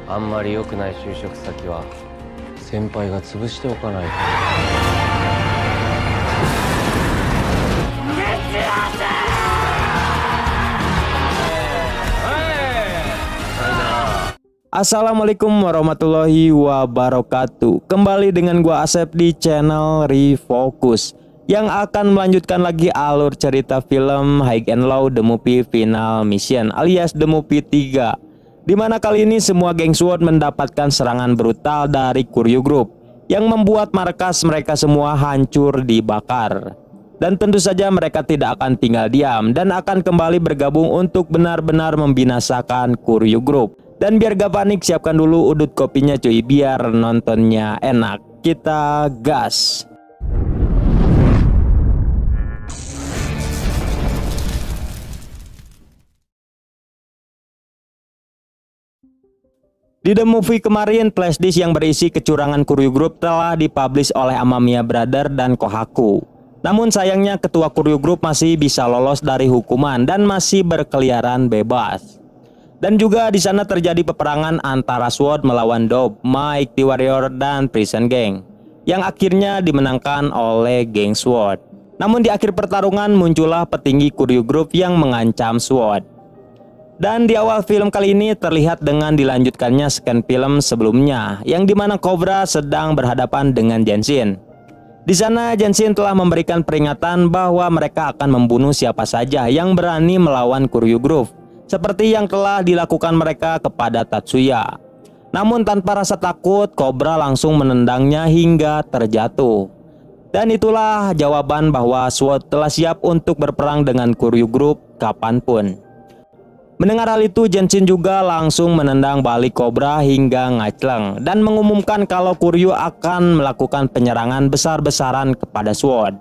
あんまり良くない就職先は先輩が潰しておかないと。Assalamualaikum warahmatullahi wabarakatuh. Kembali dengan gua Asep di channel Refocus yang akan melanjutkan lagi alur cerita film High and Low The Movie Final Mission alias The Movie 3, dimana kali ini semua geng SWAT mendapatkan serangan brutal dari Koryu Group yang membuat markas mereka semua hancur dibakar. Dan tentu saja mereka tidak akan tinggal diam dan akan kembali bergabung untuk benar-benar membinasakan Koryu Group. Dan biar gak panik, siapkan dulu udut kopinya cuy, biar nontonnya enak. Kita gas. Di The Movie kemarin, flashdisk yang berisi kecurangan Koryu Group telah dipublish oleh Amamiya Brother dan Kohaku. Namun sayangnya ketua Koryu Group masih bisa lolos dari hukuman dan masih berkeliaran bebas. Dan juga di sana terjadi peperangan antara SWAT melawan Dope, Mike, The Warrior, dan Prison Gang yang akhirnya dimenangkan oleh geng SWAT. Namun di akhir pertarungan muncullah petinggi Koryu Group yang mengancam SWAT. Dan di awal film kali ini terlihat dengan dilanjutkannya scan film sebelumnya yang dimana Cobra sedang berhadapan dengan Genshin. Di sana Genshin telah memberikan peringatan bahwa mereka akan membunuh siapa saja yang berani melawan Koryu Group, seperti yang telah dilakukan mereka kepada Tatsuya. Namun tanpa rasa takut, Cobra langsung menendangnya hingga terjatuh. Dan itulah jawaban bahwa SWAT telah siap untuk berperang dengan Koryu Group kapanpun. Mendengar hal itu, Genshin juga langsung menendang balik Cobra hingga ngacleng dan mengumumkan kalau Koryu akan melakukan penyerangan besar-besaran kepada SWAT.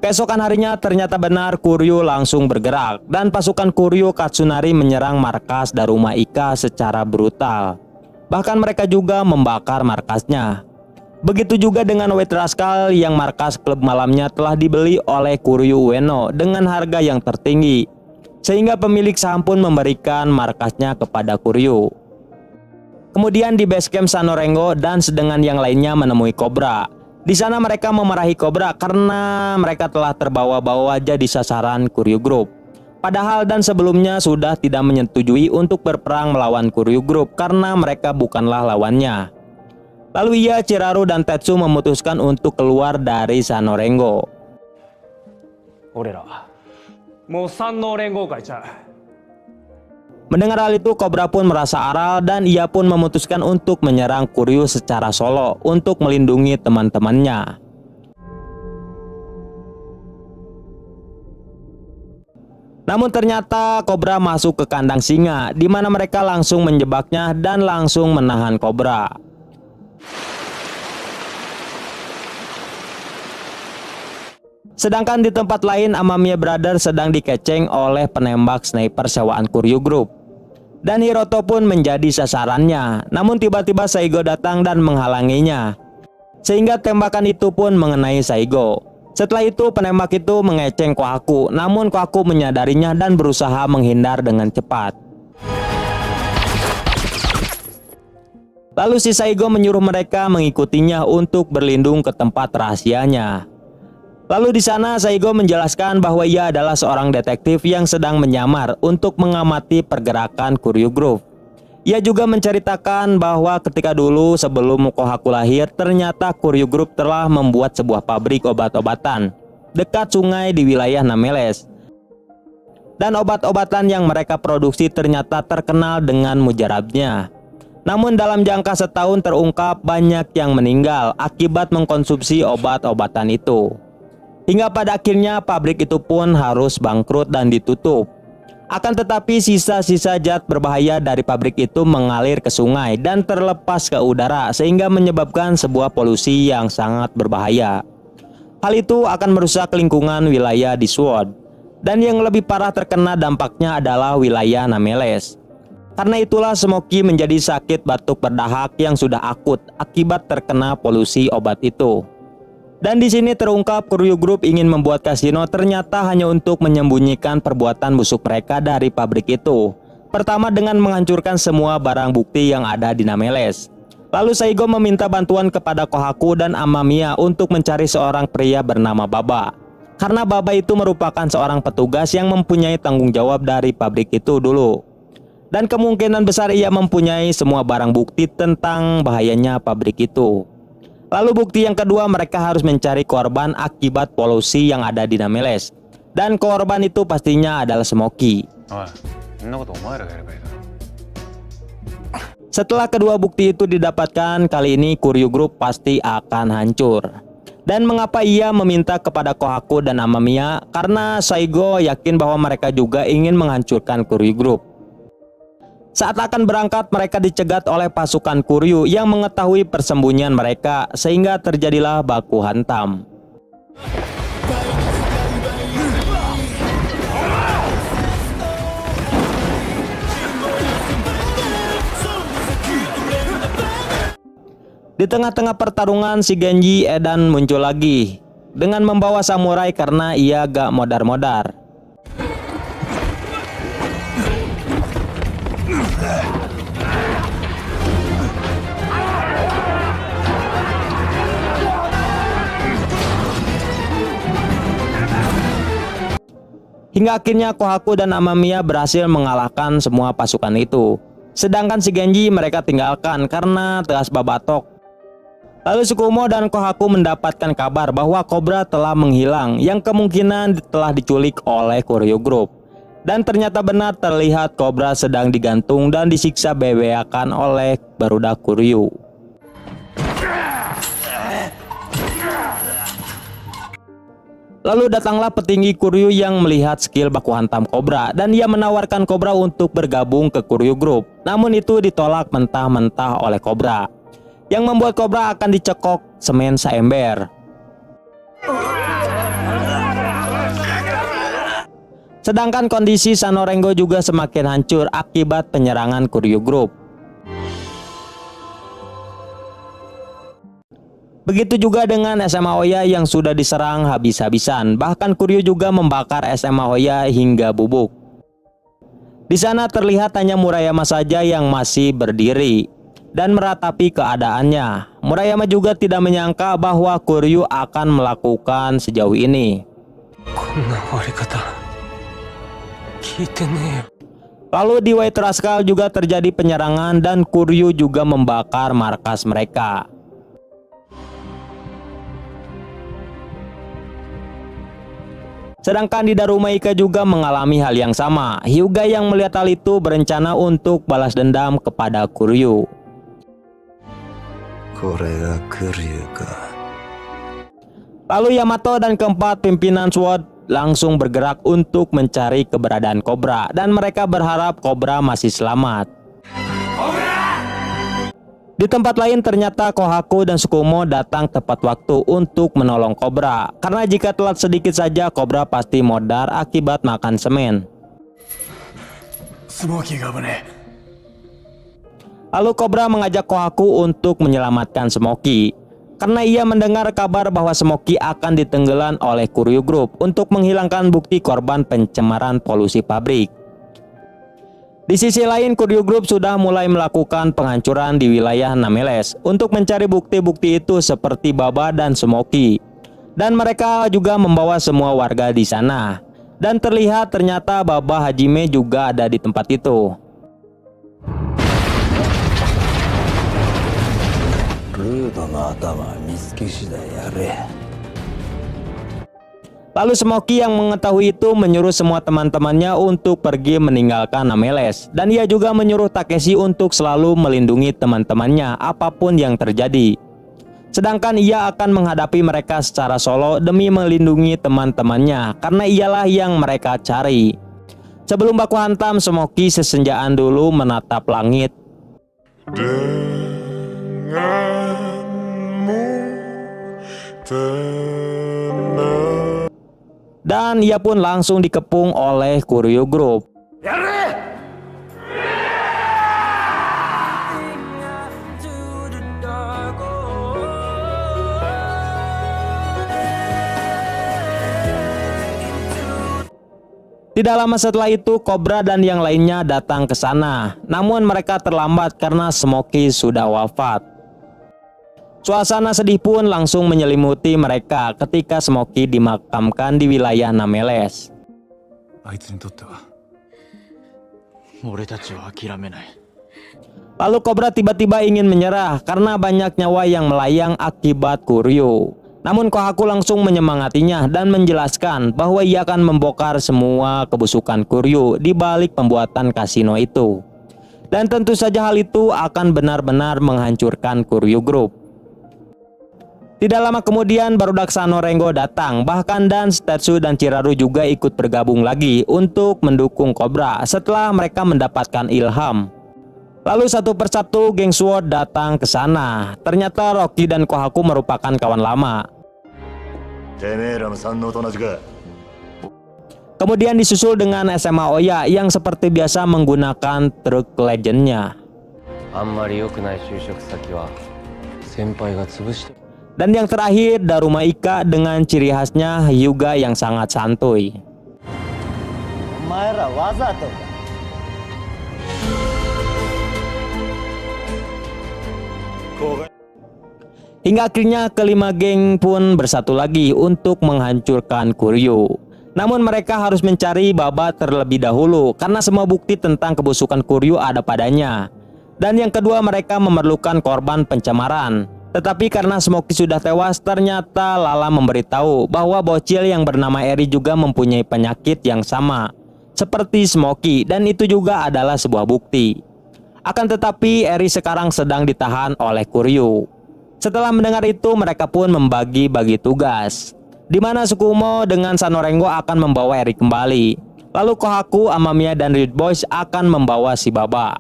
Keesokan harinya ternyata benar Koryu langsung bergerak dan pasukan Koryu Katsunari menyerang markas Daruma Ika secara brutal. Bahkan mereka juga membakar markasnya. Begitu juga dengan White Rascal yang markas klub malamnya telah dibeli oleh Koryu Ueno dengan harga yang tertinggi, sehingga pemilik saham pun memberikan markasnya kepada Koryu. Kemudian di base camp Sanorengo dan sedengan yang lainnya menemui Cobra. Di sana mereka memarahi Cobra karena mereka telah terbawa-bawa jadi sasaran Koryu Group. Padahal dan sebelumnya sudah tidak menyetujui untuk berperang melawan Koryu Group karena mereka bukanlah lawannya. Lalu ia, Chiraru, dan Tetsu memutuskan untuk keluar dari Sanorengo. Mendengar hal itu, Cobra pun merasa aral dan ia pun memutuskan untuk menyerang Koryu secara solo untuk melindungi teman-temannya. Namun ternyata Cobra masuk ke kandang singa, di mana mereka langsung menjebaknya dan langsung menahan Cobra. Sedangkan di tempat lain, Amamiya Brother sedang dikeceng oleh penembak sniper sewaan Koryu Group. Dan Hiroto pun menjadi sasarannya. Namun tiba-tiba Saigo datang dan menghalanginya, sehingga tembakan itu pun mengenai Saigo. Setelah itu penembak itu mengeceng Kohaku, namun Kohaku menyadarinya dan berusaha menghindar dengan cepat. Lalu si Saigo menyuruh mereka mengikutinya untuk berlindung ke tempat rahasianya. Lalu di sana Saigo menjelaskan bahwa ia adalah seorang detektif yang sedang menyamar untuk mengamati pergerakan Koryu Group. Ia juga menceritakan bahwa ketika dulu sebelum Kohaku lahir, ternyata Koryu Group telah membuat sebuah pabrik obat-obatan dekat sungai di wilayah Nameles. Dan obat-obatan yang mereka produksi ternyata terkenal dengan mujarabnya. Namun dalam jangka setahun terungkap banyak yang meninggal akibat mengkonsumsi obat-obatan itu. Hingga pada akhirnya pabrik itu pun harus bangkrut dan ditutup. Akan tetapi sisa-sisa zat berbahaya dari pabrik itu mengalir ke sungai dan terlepas ke udara sehingga menyebabkan sebuah polusi yang sangat berbahaya. Hal itu akan merusak lingkungan wilayah di SWAT. Dan yang lebih parah terkena dampaknya adalah wilayah Nameles. Karena itulah Smoky menjadi sakit batuk berdahak yang sudah akut akibat terkena polusi obat itu. Dan di sini terungkap Koryu Group ingin membuat kasino ternyata hanya untuk menyembunyikan perbuatan busuk mereka dari pabrik itu. Pertama dengan menghancurkan semua barang bukti yang ada di Nameles. Lalu Saigo meminta bantuan kepada Kohaku dan Amamiya untuk mencari seorang pria bernama Baba. Karena Baba itu merupakan seorang petugas yang mempunyai tanggung jawab dari pabrik itu dulu. Dan kemungkinan besar ia mempunyai semua barang bukti tentang bahayanya pabrik itu. Lalu bukti yang kedua, mereka harus mencari korban akibat polusi yang ada di Nameles. Dan korban itu pastinya adalah Smoky. Setelah kedua bukti itu didapatkan, kali ini Koryu Group pasti akan hancur. Dan mengapa ia meminta kepada Kohaku dan Amamiya? Karena Saigo yakin bahwa mereka juga ingin menghancurkan Koryu Group. Saat akan berangkat, mereka dicegat oleh pasukan Koryu yang mengetahui persembunyian mereka, sehingga terjadilah baku hantam. Di tengah-tengah pertarungan, si Genji Edan muncul lagi dengan membawa samurai karena ia gak modar-modar. Hingga akhirnya Kohaku dan Amamiya berhasil mengalahkan semua pasukan itu. Sedangkan si Genji mereka tinggalkan karena teas babatok. Lalu Tsukumo dan Kohaku mendapatkan kabar bahwa Cobra telah menghilang, yang kemungkinan telah diculik oleh Koryu Group. Dan ternyata benar, terlihat Cobra sedang digantung dan disiksa bebeakan oleh barudak Koryu. Lalu datanglah petinggi Koryu yang melihat skill baku hantam Cobra, dan ia menawarkan Cobra untuk bergabung ke Koryu Group. Namun itu ditolak mentah-mentah oleh Cobra, yang membuat Cobra akan dicekok semen seember. Sedangkan kondisi Sanorengo juga semakin hancur akibat penyerangan Koryu Group. Begitu juga dengan SMA Oya yang sudah diserang habis-habisan. Bahkan Koryu juga membakar SMA Oya hingga bubuk. Di sana terlihat hanya Murayama saja yang masih berdiri dan meratapi keadaannya. Murayama juga tidak menyangka bahwa Koryu akan melakukan sejauh ini. Lalu di White Rascal juga terjadi penyerangan dan Koryu juga membakar markas mereka. Sedangkan di Darumaika juga mengalami hal yang sama. Hyuga yang melihat hal itu berencana untuk balas dendam kepada Koryu. Lalu Yamato dan keempat pimpinan SWORD langsung bergerak untuk mencari keberadaan Cobra, dan mereka berharap Cobra masih selamat. Di tempat lain ternyata Kohaku dan Tsukumo datang tepat waktu untuk menolong Cobra, karena jika telat sedikit saja Cobra pasti modar akibat makan semen. Lalu Cobra mengajak Kohaku untuk menyelamatkan Smoky, karena ia mendengar kabar bahwa Smoky akan ditenggelam oleh Koryu Group untuk menghilangkan bukti korban pencemaran polusi pabrik. Di sisi lain, Koryu Group sudah mulai melakukan penghancuran di wilayah Nameles untuk mencari bukti-bukti itu seperti Baba dan Smoky. Dan mereka juga membawa semua warga di sana. Dan terlihat ternyata Baba Hajime juga ada di tempat itu. Lalu Smoky yang mengetahui itu menyuruh semua teman-temannya untuk pergi meninggalkan Nameles. Dan ia juga menyuruh Takeshi untuk selalu melindungi teman-temannya apapun yang terjadi. Sedangkan ia akan menghadapi mereka secara solo demi melindungi teman-temannya, karena ialah yang mereka cari. Sebelum baku hantam, Smoky sesenjaan dulu menatap langit. Dan ia pun langsung dikepung oleh Koryu Group. Tidak lama setelah itu, Cobra dan yang lainnya datang ke sana. Namun mereka terlambat karena Smokey sudah wafat. Suasana sedih pun langsung menyelimuti mereka ketika Smokey dimakamkan di wilayah Nameles. あいつにとっては俺たちを諦めない。 Lalu Cobra tiba-tiba ingin menyerah karena banyak nyawa yang melayang akibat Kuryu. Namun Kohaku langsung menyemangatinya dan menjelaskan bahwa ia akan membongkar semua kebusukan Kuryu di balik pembuatan kasino itu. Dan tentu saja hal itu akan benar-benar menghancurkan Kuryu Group. Tidak lama kemudian barudak Sano Rengo datang, bahkan dan Stetsu dan Chiraru juga ikut bergabung lagi untuk mendukung Cobra setelah mereka mendapatkan ilham. Lalu satu persatu geng SWORD datang ke sana. Ternyata Rocky dan Kohaku merupakan kawan lama. Kemudian disusul dengan SMA Oya yang seperti biasa menggunakan truk legendnya. あんまり良くない就職先は先輩が潰して。 Dan yang terakhir Daruma Ika dengan ciri khasnya Hyuga yang sangat santuy. Hingga akhirnya kelima geng pun bersatu lagi untuk menghancurkan Kuryu. Namun mereka harus mencari Baba terlebih dahulu karena semua bukti tentang kebusukan Kuryu ada padanya. Dan yang kedua, mereka memerlukan korban pencemaran. Tetapi karena Smokey sudah tewas, ternyata Lala memberitahu bahwa bocil yang bernama Eri juga mempunyai penyakit yang sama seperti Smokey, dan itu juga adalah sebuah bukti. Akan tetapi Eri sekarang sedang ditahan oleh Kuryu. Setelah mendengar itu, mereka pun membagi-bagi tugas, di mana Tsukumo dengan Sano Rengo akan membawa Eri kembali. Lalu Kohaku, Amamiya, dan Ryut Boys akan membawa si Baba.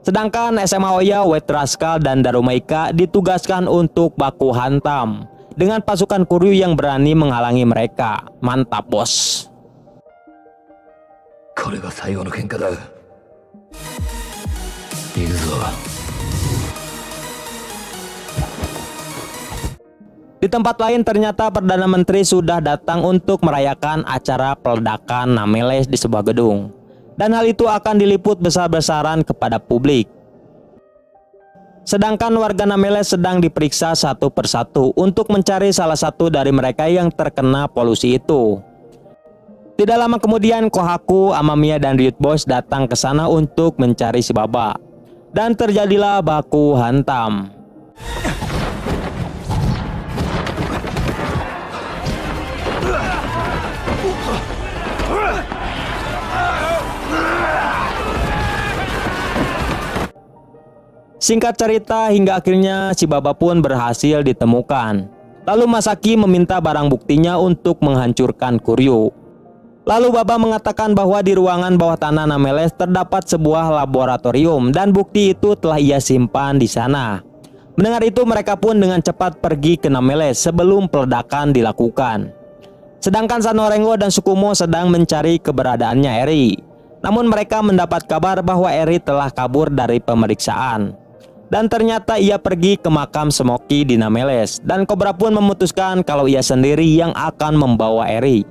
Sedangkan SMA Oya, White Rascal, dan Daruma Ika ditugaskan untuk baku hantam dengan pasukan Kuryu yang berani menghalangi mereka. Mantap, bos. これが最後の喧嘩だ。行くぞ。 Di tempat lain ternyata Perdana Menteri sudah datang untuk merayakan acara peledakan Nameles di sebuah gedung. Dan hal itu akan diliput besar-besaran kepada publik. Sedangkan warga Nameles sedang diperiksa satu persatu untuk mencari salah satu dari mereka yang terkena polusi itu. Tidak lama kemudian Kohaku, Amamiya, dan Ryut Boys datang ke sana untuk mencari si Baba. Dan terjadilah baku hantam. Singkat cerita, hingga akhirnya si Baba pun berhasil ditemukan. Lalu Masaki meminta barang buktinya untuk menghancurkan Kuryu. Lalu Baba mengatakan bahwa di ruangan bawah tanah Nameles terdapat sebuah laboratorium dan bukti itu telah ia simpan di sana. Mendengar itu, mereka pun dengan cepat pergi ke Nameles sebelum peledakan dilakukan. Sedangkan Sano Rengo dan Tsukumo sedang mencari keberadaannya Eri. Namun mereka mendapat kabar bahwa Eri telah kabur dari pemeriksaan. Dan ternyata ia pergi ke makam Smokey di Nameles. Dan Cobra pun memutuskan kalau ia sendiri yang akan membawa Eri.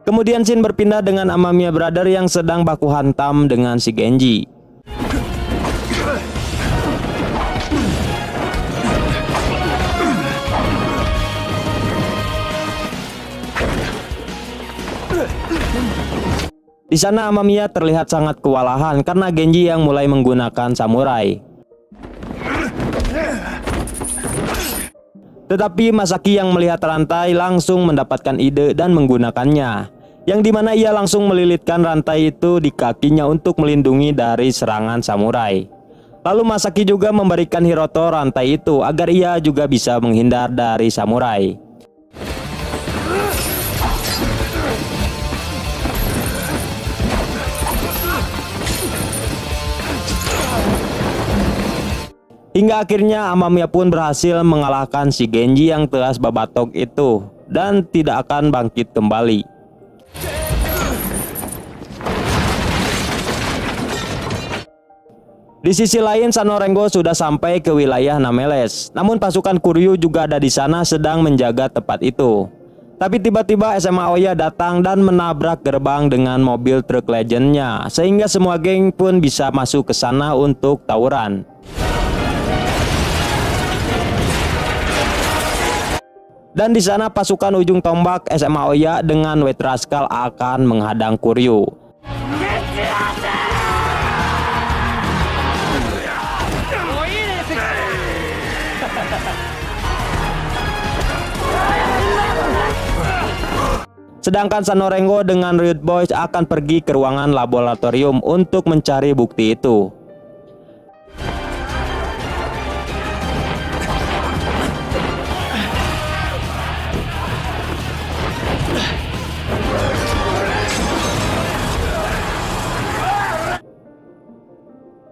Kemudian scene berpindah dengan Amamiya Brother yang sedang baku hantam dengan si Genji. Di sana Amamiya terlihat sangat kewalahan karena Genji yang mulai menggunakan samurai. Tetapi Masaki yang melihat rantai langsung mendapatkan ide dan menggunakannya, yang dimana ia langsung melilitkan rantai itu di kakinya untuk melindungi dari serangan samurai. Lalu Masaki juga memberikan Hiroto rantai itu agar ia juga bisa menghindar dari samurai. Hingga akhirnya Amamiya pun berhasil mengalahkan si Genji yang telah babatok itu dan tidak akan bangkit kembali. Di sisi lain, Sano Rengo sudah sampai ke wilayah Nameles. Namun pasukan Kuryu juga ada di sana sedang menjaga tempat itu. Tapi tiba-tiba SMA Oya datang dan menabrak gerbang dengan mobil truk legendnya, sehingga semua geng pun bisa masuk ke sana untuk tawuran. Dan di sana pasukan ujung tombak SMA Oya dengan White Rascal akan menghadang Kuryu. Sedangkan Sanorengo dengan Riot Boys akan pergi ke ruangan laboratorium untuk mencari bukti itu.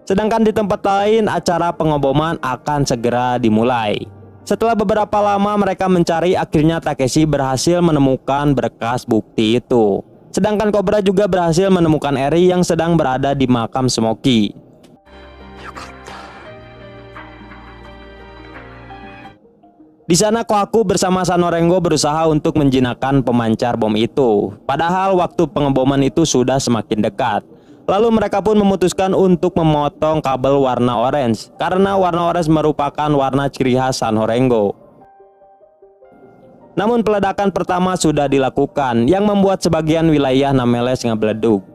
Sedangkan di tempat lain, acara pengoboman akan segera dimulai. Setelah beberapa lama mereka mencari, akhirnya Takeshi berhasil menemukan berkas bukti itu. Sedangkan Cobra juga berhasil menemukan Eri yang sedang berada di makam Smoky. Di sana Kohaku bersama Sanorengo berusaha untuk menjinakkan pemancar bom itu. Padahal waktu pengeboman itu sudah semakin dekat. Lalu mereka pun memutuskan untuk memotong kabel warna orange, karena warna orange merupakan warna ciri khas Sanorengo. Namun peledakan pertama sudah dilakukan, yang membuat sebagian wilayah Nameles ngebeleduk.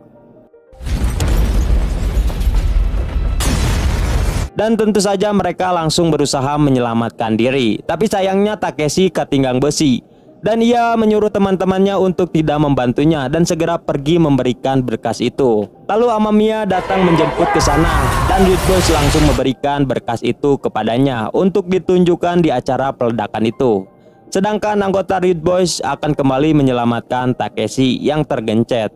Dan tentu saja mereka langsung berusaha menyelamatkan diri. Tapi sayangnya Takeshi ketinggang besi, dan ia menyuruh teman-temannya untuk tidak membantunya dan segera pergi memberikan berkas itu. Lalu Amamiya datang menjemput ke sana, dan Riot Boys langsung memberikan berkas itu kepadanya untuk ditunjukkan di acara peledakan itu. Sedangkan anggota Riot Boys akan kembali menyelamatkan Takeshi yang tergencet.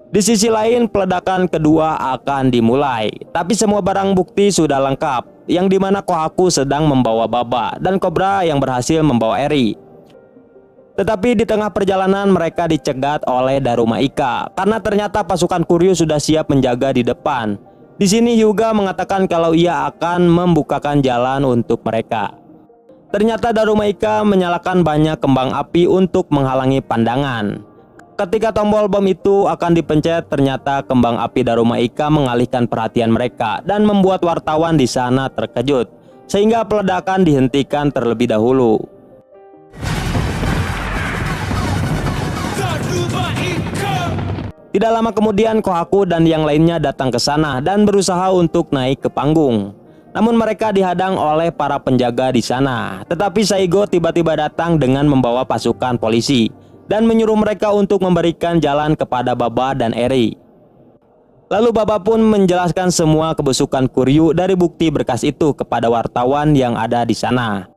Di sisi lain, peledakan kedua akan dimulai, tapi semua barang bukti sudah lengkap, yang dimana Kohaku sedang membawa Baba dan Cobra yang berhasil membawa Eri. Tetapi di tengah perjalanan mereka dicegat oleh Daruma Ika, karena ternyata pasukan Kuryu sudah siap menjaga di depan. Di sini Hyuga mengatakan kalau ia akan membukakan jalan untuk mereka. Ternyata Daruma Ika menyalakan banyak kembang api untuk menghalangi pandangan. Ketika tombol bom itu akan dipencet, ternyata kembang api Daruma Ika mengalihkan perhatian mereka dan membuat wartawan di sana terkejut, sehingga peledakan dihentikan terlebih dahulu. Tidak lama kemudian Kohaku dan yang lainnya datang ke sana dan berusaha untuk naik ke panggung. Namun mereka dihadang oleh para penjaga di sana. Tetapi Saigo tiba-tiba datang dengan membawa pasukan polisi dan menyuruh mereka untuk memberikan jalan kepada Baba dan Eri. Lalu Baba pun menjelaskan semua kebusukan Kuryu dari bukti berkas itu kepada wartawan yang ada di sana.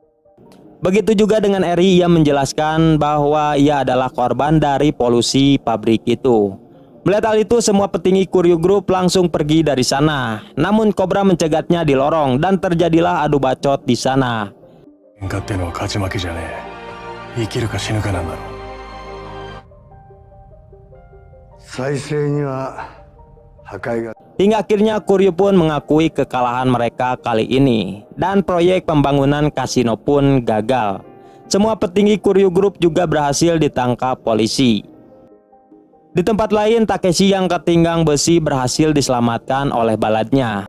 Begitu juga dengan Eri, ia menjelaskan bahwa ia adalah korban dari polusi pabrik itu. Melihat hal itu, semua petinggi Kuryu Group langsung pergi dari sana. Namun Cobra mencegatnya di lorong dan terjadilah adu bacot di sana. Hingga akhirnya Kuryu pun mengakui kekalahan mereka kali ini, dan proyek pembangunan kasino pun gagal. Semua petinggi Kuryu Group juga berhasil ditangkap polisi. Di tempat lain, Takeshi yang ketinggang besi berhasil diselamatkan oleh baladnya.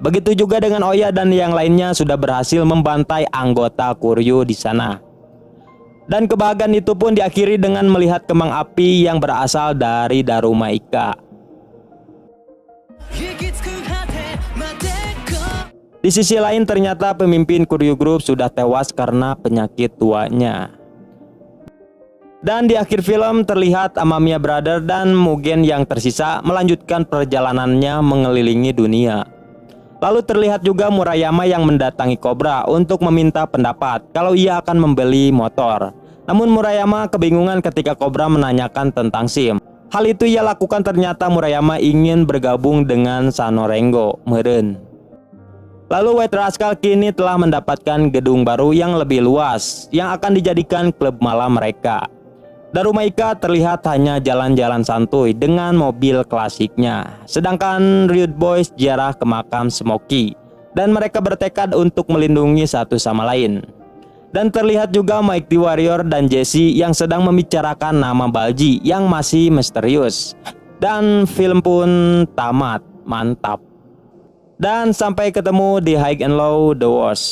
Begitu juga dengan Oya dan yang lainnya sudah berhasil membantai anggota Kuryu di sana. Dan kebahagiaan itu pun diakhiri dengan melihat kembang api yang berasal dari Daruma Ika. Di sisi lain, ternyata pemimpin Kuryu Group sudah tewas karena penyakit tuanya. Dan di akhir film terlihat Amamiya Brother dan Mugen yang tersisa melanjutkan perjalanannya mengelilingi dunia. Lalu terlihat juga Murayama yang mendatangi Cobra untuk meminta pendapat kalau ia akan membeli motor. Namun Murayama kebingungan ketika Cobra menanyakan tentang SIM. Hal itu ia lakukan, ternyata Murayama ingin bergabung dengan Sanorengo, meureun. Lalu White Rascal kini telah mendapatkan gedung baru yang lebih luas yang akan dijadikan klub malam mereka. Daruma Ika terlihat hanya jalan-jalan santuy dengan mobil klasiknya. Sedangkan Riot Boys ziarah ke makam Smoky dan mereka bertekad untuk melindungi satu sama lain. Dan terlihat juga Mike the Warrior dan Jesse yang sedang membicarakan nama Balji yang masih misterius. Dan film pun tamat. Mantap. Dan sampai ketemu di High and Low The Wars.